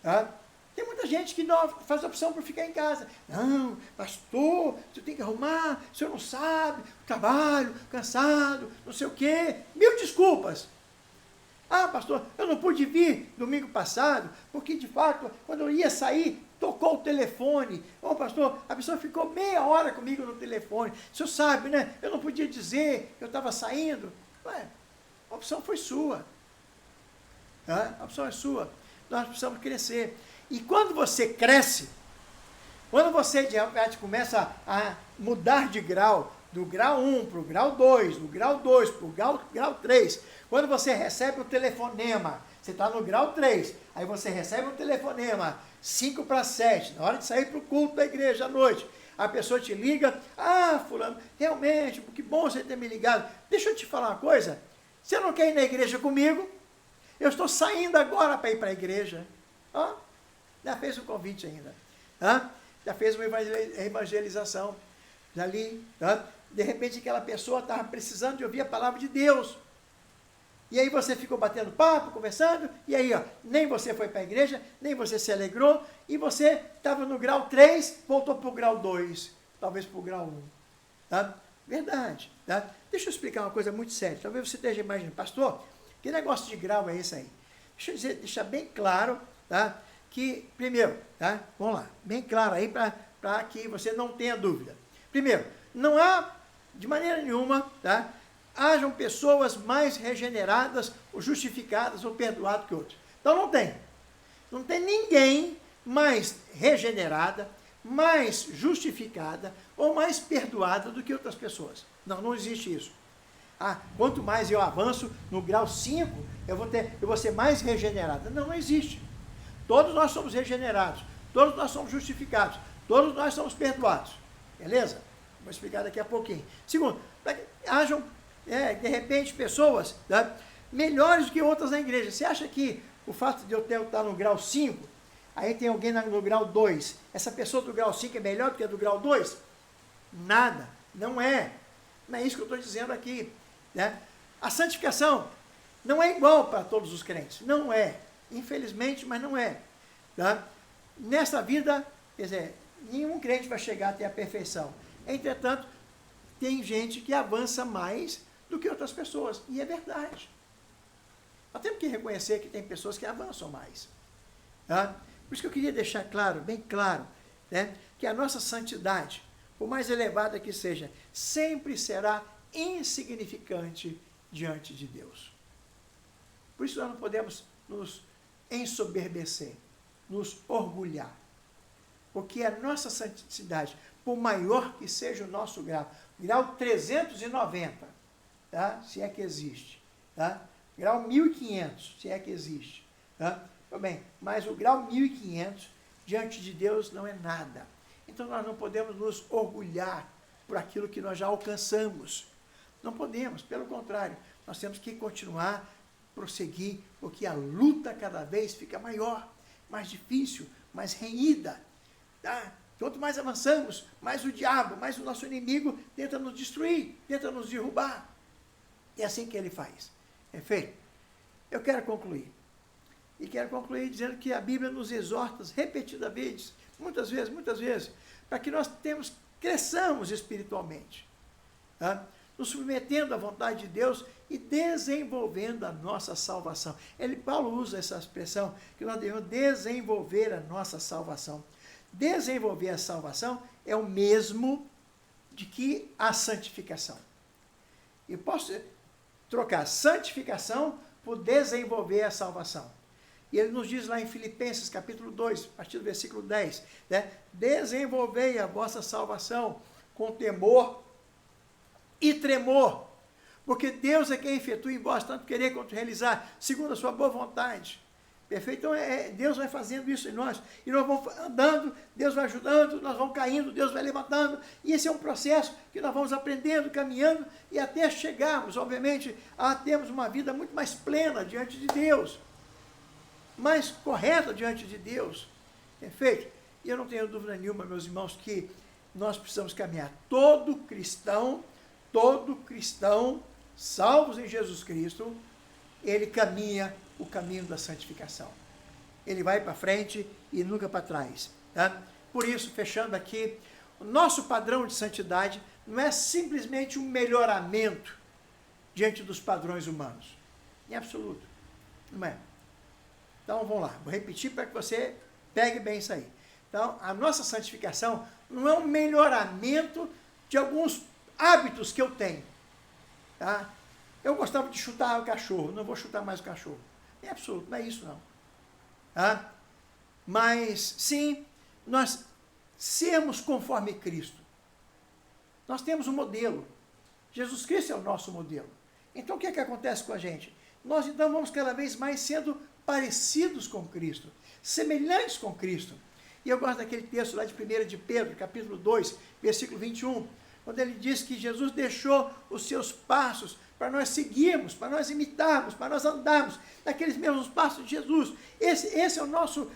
Tá? Tem muita gente que não faz opção por ficar em casa. Não, pastor, você tem que arrumar, o senhor não sabe, trabalho, cansado, não sei o quê. Mil desculpas. Ah, pastor, eu não pude vir domingo passado, porque de fato, quando eu ia sair, tocou o telefone. Ô, pastor, a pessoa ficou meia hora comigo no telefone. O senhor sabe, né? Eu não podia dizer que eu estava saindo. Ué, a opção foi sua. A opção é sua. Nós precisamos crescer. E quando você cresce, quando você de repente começa a mudar de grau, do grau 1 para o grau 2, do grau 2 para o grau 3, quando você recebe o telefonema, você está no grau 3, aí você recebe um telefonema, 5 para 7, na hora de sair para o culto da igreja à noite, a pessoa te liga, fulano, realmente, que bom você ter me ligado, deixa eu te falar uma coisa, você não quer ir na igreja comigo? Eu estou saindo agora para ir para a igreja. Já fez um convite ainda. Já fez uma evangelização. Já li. De repente aquela pessoa estava precisando de ouvir a palavra de Deus. E aí você ficou batendo papo, conversando, e aí nem você foi para a igreja, nem você se alegrou, e você estava no grau 3, voltou para o grau 2, talvez para o grau 1. Verdade. Tá? Deixa eu explicar uma coisa muito séria. Talvez você esteja imaginando, pastor, que negócio de grau é esse aí? Deixa eu deixar bem claro, tá? Que, primeiro, tá? Vamos lá, bem claro aí para que você não tenha dúvida. Primeiro, não há, de maneira nenhuma, tá? Hajam pessoas mais regeneradas, ou justificadas, ou perdoadas que outras. Então não tem. Não tem ninguém mais regenerada, mais justificada, ou mais perdoada do que outras pessoas. Não, não existe isso. Quanto mais eu avanço no grau 5, eu vou ser mais regenerada. Não, não existe. Todos nós somos regenerados, todos nós somos justificados, todos nós somos perdoados. Beleza? Vou explicar daqui a pouquinho. Segundo, para que hajam, de repente, pessoas, tá, melhores do que outras na igreja. Você acha que o fato de eu estar no grau 5, aí tem alguém no grau 2, essa pessoa do grau 5 é melhor do que a do grau 2? Nada, não é. Não é isso que eu estou dizendo aqui. Né? A santificação não é igual para todos os crentes. Não é. Infelizmente, mas não é. Tá? Nessa vida, quer dizer, nenhum crente vai chegar até a perfeição. Entretanto, tem gente que avança mais do que outras pessoas. E é verdade. Nós temos que reconhecer que tem pessoas que avançam mais. Tá? Por isso que eu queria deixar claro, bem claro, né, que a nossa santidade, por mais elevada que seja, sempre será insignificante diante de Deus. Por isso nós não podemos nos ensoberbecer, nos orgulhar. Porque a nossa santidade, por maior que seja o nosso grau 390, tá? Se é que existe, tá? Grau 1500, se é que existe, tá? Bem, mas o grau 1500 diante de Deus não é nada. Então nós não podemos nos orgulhar por aquilo que nós já alcançamos. Não podemos, pelo contrário, nós temos que continuar, prosseguir, porque a luta cada vez fica maior, mais difícil, mais renhida. Tá? Quanto mais avançamos, mais o diabo, mais o nosso inimigo tenta nos destruir, tenta nos derrubar. É assim que ele faz. Perfeito? Eu quero concluir. E quero concluir dizendo que a Bíblia nos exorta repetidamente, muitas vezes, para que nós cresçamos espiritualmente, tá? Nos submetendo à vontade de Deus e desenvolvendo a nossa salvação. Paulo usa essa expressão, que nós devemos desenvolver a nossa salvação. Desenvolver a salvação é o mesmo de que a santificação. Eu posso trocar santificação por desenvolver a salvação. E ele nos diz lá em Filipenses, capítulo 2, a partir do versículo 10, né? Desenvolvei a vossa salvação com temor e tremor, porque Deus é quem efetua em vós tanto querer quanto realizar, segundo a sua boa vontade. Perfeito? Então, Deus vai fazendo isso em nós, e nós vamos andando, Deus vai ajudando, nós vamos caindo, Deus vai levantando, e esse é um processo que nós vamos aprendendo, caminhando, e até chegarmos, obviamente, a termos uma vida muito mais plena diante de Deus, mais correta diante de Deus. Perfeito? E eu não tenho dúvida nenhuma, meus irmãos, que nós precisamos caminhar. Todo cristão, salvos em Jesus Cristo, ele caminha o caminho da santificação. Ele vai para frente e nunca para trás. Tá? Por isso, fechando aqui, o nosso padrão de santidade não é simplesmente um melhoramento diante dos padrões humanos. Em absoluto. Não é. Então, vamos lá. Vou repetir para que você pegue bem isso aí. Então, a nossa santificação não é um melhoramento de alguns hábitos que eu tenho. Tá? Eu gostava de chutar o cachorro, não vou chutar mais o cachorro. É absoluto, não é isso não. Tá? Mas, sim, nós sermos conforme Cristo. Nós temos um modelo. Jesus Cristo é o nosso modelo. Então, o que é que acontece com a gente? Nós, então, vamos cada vez mais sendo parecidos com Cristo, semelhantes com Cristo. E eu gosto daquele texto lá de 1 de Pedro, capítulo 2, versículo 21, quando ele diz que Jesus deixou os seus passos para nós seguirmos, para nós imitarmos, para nós andarmos naqueles mesmos passos de Jesus. Esse é o nosso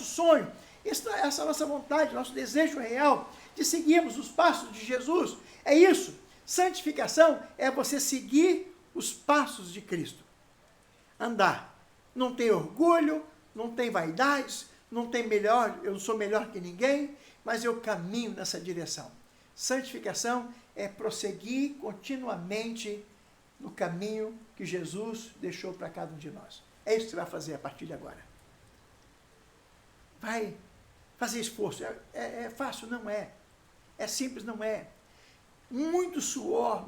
sonho, essa é a nossa vontade, nosso desejo real de seguirmos os passos de Jesus. É isso. Santificação é você seguir os passos de Cristo. Andar. Não tem orgulho, não tem vaidades, não tem melhor, eu não sou melhor que ninguém, mas eu caminho nessa direção. Santificação é prosseguir continuamente no caminho que Jesus deixou para cada um de nós. É isso que você vai fazer a partir de agora. Vai fazer esforço. É fácil? Não é. É simples? Não é. Muito suor,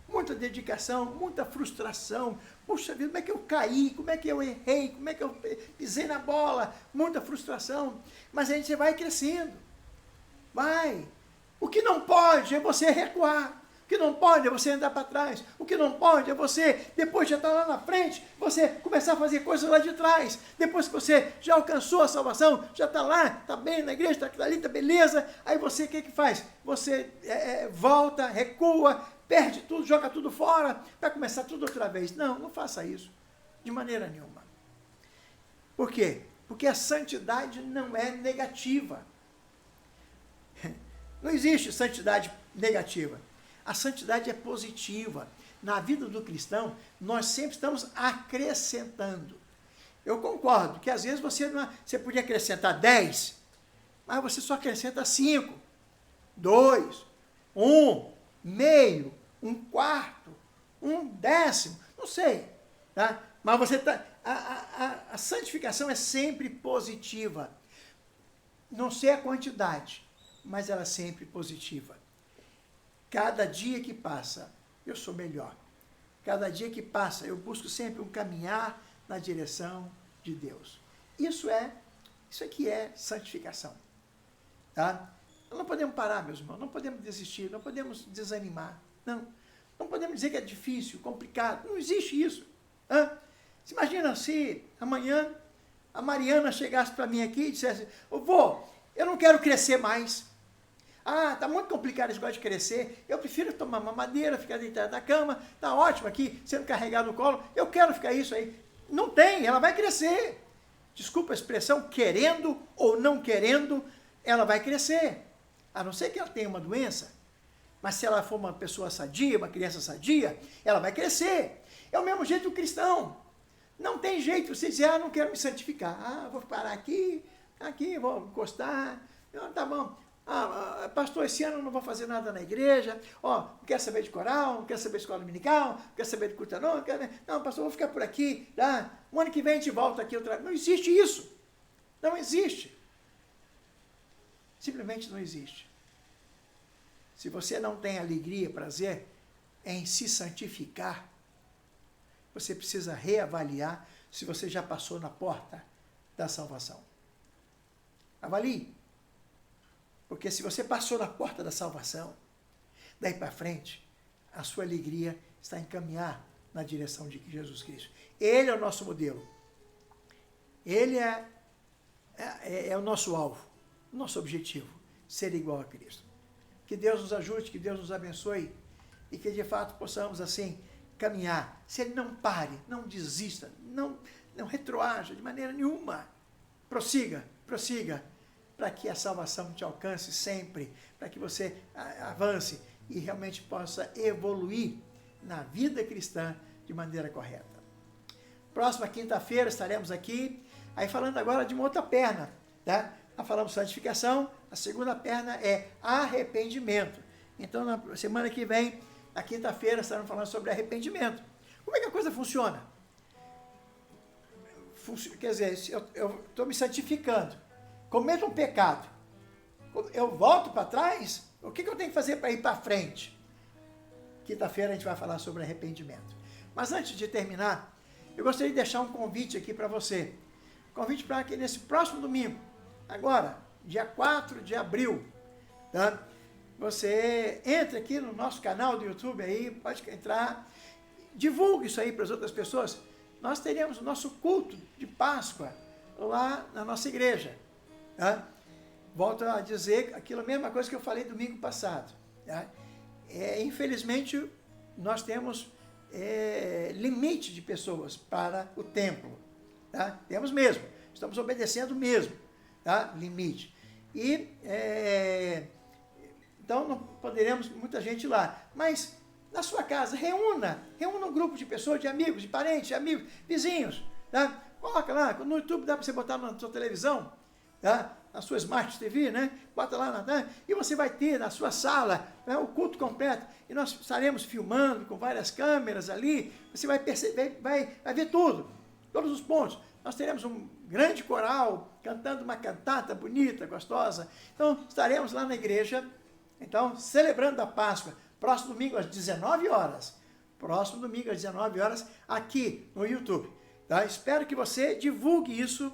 muita dedicação, muita frustração. Puxa vida, como é que eu caí? Como é que eu errei? Como é que eu pisei na bola? Muita frustração. Mas a gente vai crescendo. Vai. O que não pode é você recuar. O que não pode é você andar para trás. O que não pode é você, depois de estar lá na frente, você começar a fazer coisas lá de trás. Depois que você já alcançou a salvação, já está lá, está bem na igreja, está ali, está beleza. Aí você, o que faz? Você volta, recua, perde tudo, joga tudo fora, vai começar tudo outra vez. Não, não faça isso. De maneira nenhuma. Por quê? Porque a santidade não é negativa. Não existe santidade negativa. A santidade é positiva. Na vida do cristão, nós sempre estamos acrescentando. Eu concordo que às vezes você podia acrescentar 10, mas você só acrescenta 5, 2, 1, meio, 1/4, 1/10, não sei. Tá? Mas você a santificação é sempre positiva. Não sei a quantidade, mas ela é sempre positiva. Cada dia que passa, eu sou melhor. Cada dia que passa, eu busco sempre um caminhar na direção de Deus. Isso aqui é santificação. Tá? Não podemos parar, meus irmãos, não podemos desistir, não podemos desanimar. Não podemos dizer que é difícil, complicado. Não existe isso. Você imagina se amanhã a Mariana chegasse para mim aqui e dissesse: vô, eu não quero crescer mais. Está muito complicado esse negócio de crescer, eu prefiro tomar mamadeira, ficar deitado na cama, está ótimo aqui, sendo carregado no colo, eu quero ficar isso aí. Não tem, ela vai crescer. Desculpa a expressão, querendo ou não querendo, ela vai crescer. A não ser que ela tenha uma doença, mas se ela for uma pessoa sadia, uma criança sadia, ela vai crescer. É o mesmo jeito do cristão. Não tem jeito, você dizer, não quero me santificar, vou parar aqui, vou encostar, tá bom. Pastor, esse ano eu não vou fazer nada na igreja, não quer saber de coral, não quer saber de escola dominical, não quer saber de culto, não, pastor, vou ficar por aqui, tá? O ano que vem a gente volta aqui outra vez. Não existe isso. Não existe. Simplesmente não existe. Se você não tem alegria, prazer em se santificar, você precisa reavaliar se você já passou na porta da salvação. Avalie. Porque se você passou na porta da salvação, daí para frente, a sua alegria está em caminhar na direção de Jesus Cristo. Ele é o nosso modelo. Ele é o nosso alvo, o nosso objetivo, ser igual a Cristo. Que Deus nos ajude, que Deus nos abençoe e que de fato possamos assim caminhar. Se Ele não pare, não desista, não retroaja de maneira nenhuma. Prossiga, para que a salvação te alcance sempre, para que você avance e realmente possa evoluir na vida cristã de maneira correta. Próxima quinta-feira estaremos aqui, aí falando agora de uma outra perna, tá? Nós falamos santificação, a segunda perna é arrependimento. Então, na semana que vem, na quinta-feira, estaremos falando sobre arrependimento. Como é que a coisa funciona? Quer dizer, eu estou me santificando, cometo um pecado, eu volto para trás, o que eu tenho que fazer para ir para frente? Quinta-feira a gente vai falar sobre arrependimento. Mas antes de terminar, eu gostaria de deixar um convite aqui para você. Convite para que nesse próximo domingo, agora, dia 4 de abril, tá? Você entre aqui no nosso canal do YouTube aí, pode entrar, divulgue isso aí para as outras pessoas. Nós teremos o nosso culto de Páscoa lá na nossa igreja. Tá? Volto a dizer aquilo, a mesma coisa que eu falei domingo passado. Tá? Infelizmente, nós temos limite de pessoas para o templo. Tá? Temos mesmo, estamos obedecendo mesmo, tá? Limite. E, então, não poderemos muita gente lá. Mas, na sua casa, reúna um grupo de pessoas, de amigos, de parentes, de amigos, vizinhos. Tá? Coloca lá, no YouTube dá para você botar na sua televisão. Tá? na sua Smart TV, né? Bota lá, e você vai ter na sua sala, né, o culto completo. E nós estaremos filmando com várias câmeras ali. Você vai perceber, vai ver tudo, todos os pontos. Nós teremos um grande coral cantando uma cantata bonita, gostosa. Então, estaremos lá na igreja, então, celebrando a Páscoa. Próximo domingo às 19 horas. Próximo domingo às 19 horas, aqui no YouTube. Tá? Espero que você divulgue isso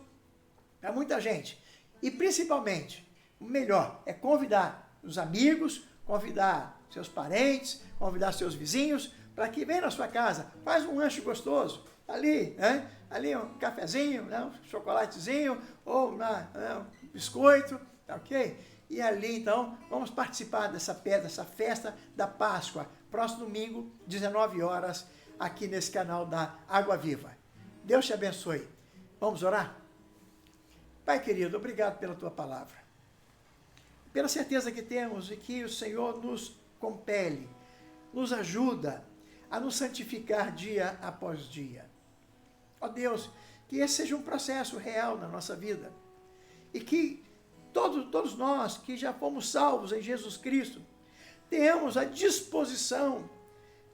para muita gente. E principalmente, o melhor é convidar os amigos, convidar seus parentes, convidar seus vizinhos, para que venham na sua casa, faz um lanche gostoso, ali, né? Ali um cafezinho, né? Um chocolatezinho, ou um biscoito, ok? E ali, então, vamos participar dessa festa da Páscoa, próximo domingo, 19 horas, aqui nesse canal da Água Viva. Deus te abençoe. Vamos orar? Pai querido, obrigado pela tua palavra. Pela certeza que temos e que o Senhor nos compele, nos ajuda a nos santificar dia após dia. Ó Deus, que esse seja um processo real na nossa vida. E que todos nós que já fomos salvos em Jesus Cristo, tenhamos a disposição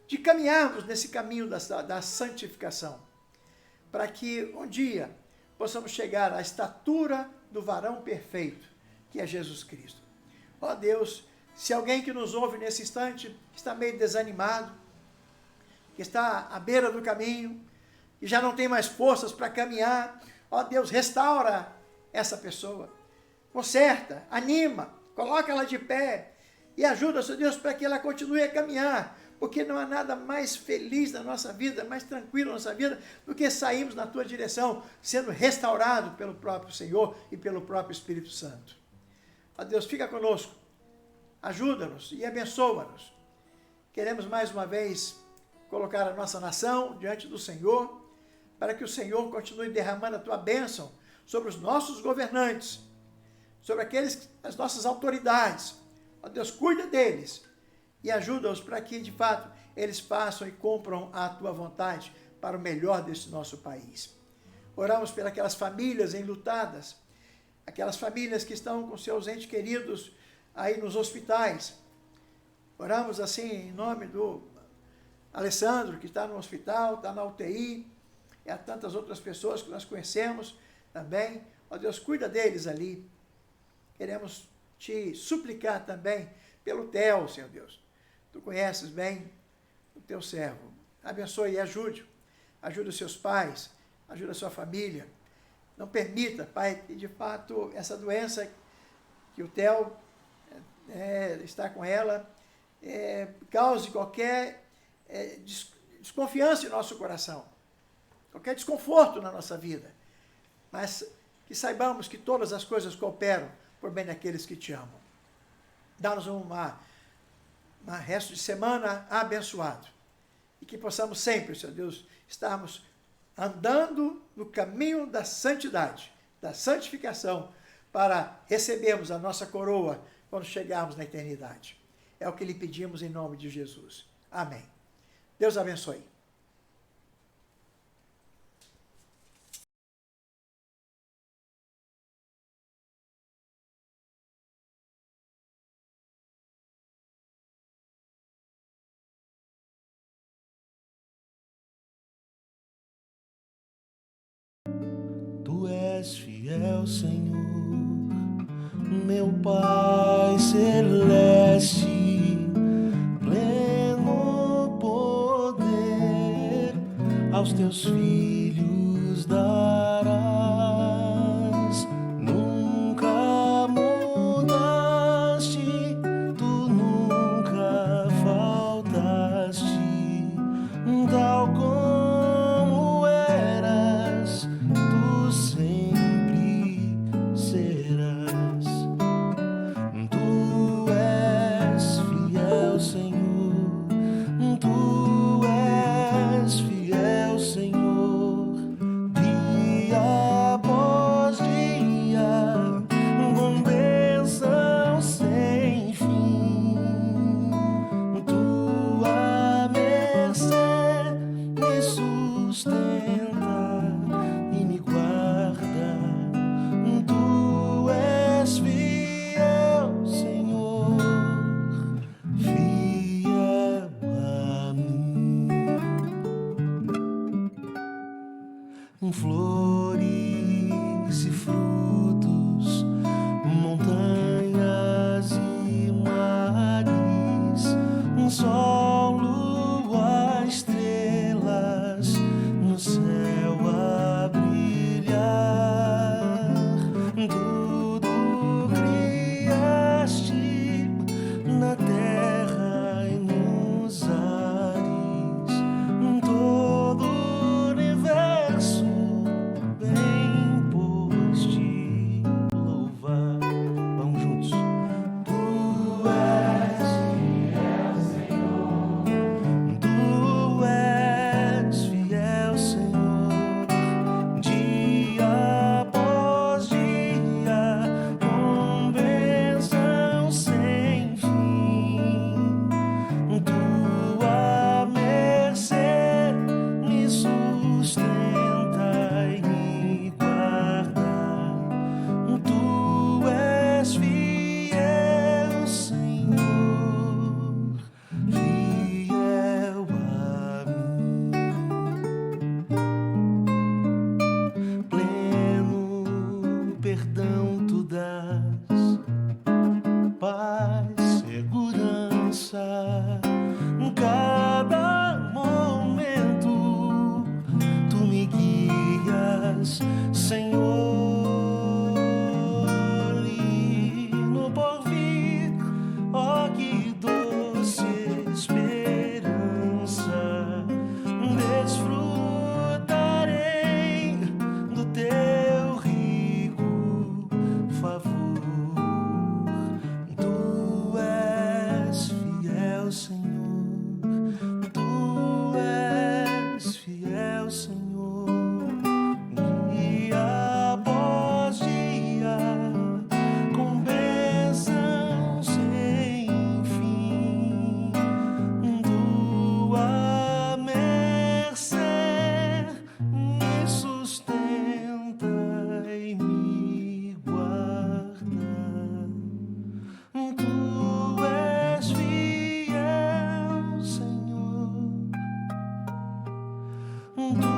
de caminharmos nesse caminho da santificação, para que um dia possamos chegar à estatura do varão perfeito, que é Jesus Cristo. Ó Deus, se alguém que nos ouve nesse instante está meio desanimado, que está à beira do caminho, e já não tem mais forças para caminhar, ó Deus, restaura essa pessoa, conserta, anima, coloca ela de pé, e ajuda, Senhor Deus, para que ela continue a caminhar, porque não há nada mais feliz na nossa vida, mais tranquilo na nossa vida, do que sairmos na tua direção, sendo restaurado pelo próprio Senhor e pelo próprio Espírito Santo. Ó Deus, fica conosco, ajuda-nos e abençoa-nos. Queremos mais uma vez colocar a nossa nação diante do Senhor, para que o Senhor continue derramando a tua bênção sobre os nossos governantes, sobre as nossas autoridades. Ó Deus, cuida deles e ajuda-os para que, de fato, eles façam e cumpram a tua vontade para o melhor deste nosso país. Oramos pelas famílias enlutadas, aquelas famílias que estão com seus entes queridos aí nos hospitais. Oramos assim em nome do Alessandro, que está no hospital, está na UTI, e há tantas outras pessoas que nós conhecemos também. Ó Deus, cuida deles ali. Queremos te suplicar também pelo Theo, Senhor Deus. Tu conheces bem o teu servo. Abençoe e ajude os seus pais, ajude a sua família. Não permita, Pai, que de fato essa doença que o Theo está com ela, cause qualquer desconfiança em nosso coração, qualquer desconforto na nossa vida. Mas que saibamos que todas as coisas cooperam por bem daqueles que te amam. Dá-nos um resto de semana abençoado. E que possamos sempre, Senhor Deus, estarmos andando no caminho da santidade, da santificação, para recebermos a nossa coroa quando chegarmos na eternidade. É o que lhe pedimos em nome de Jesus. Amém. Deus abençoe. Tu és fiel, Senhor, meu Pai celeste, pleno poder aos teus filhos darás. Nunca mudaste, tu nunca faltaste, tal como eras, tu sempre serás. Tu és fiel, Senhor, tu és fiel, Senhor, dia após dia, com bênção sem fim. Tua mercê me sustenta e me guarda. Tu és flores e frutos, montanhas e mares, sol, lua, estrelas no céu a brilhar. Tudo criaste na terra e nos ares, todo o universo bem pôs te louvar. Vamos juntos. Tu és fiel, Senhor. Tu és fiel, Senhor. Dia após dia, com bênção sem fim. Tua mercê me sustenta e me guarda. Tu és fiel, Senhor, fiel a mim. Pleno perdão tu dás, paz, segurança, cada momento tu me guias, Senhor, e no porvir, ó que doce esperança, desfrutarei do teu rico favor. Tu és fiel, Senhor. Tu és fiel, Senhor. Dia após dia, com bênção sem fim. Tua mercê me sustenta e me guarda. Tu és fiel, Senhor. Tu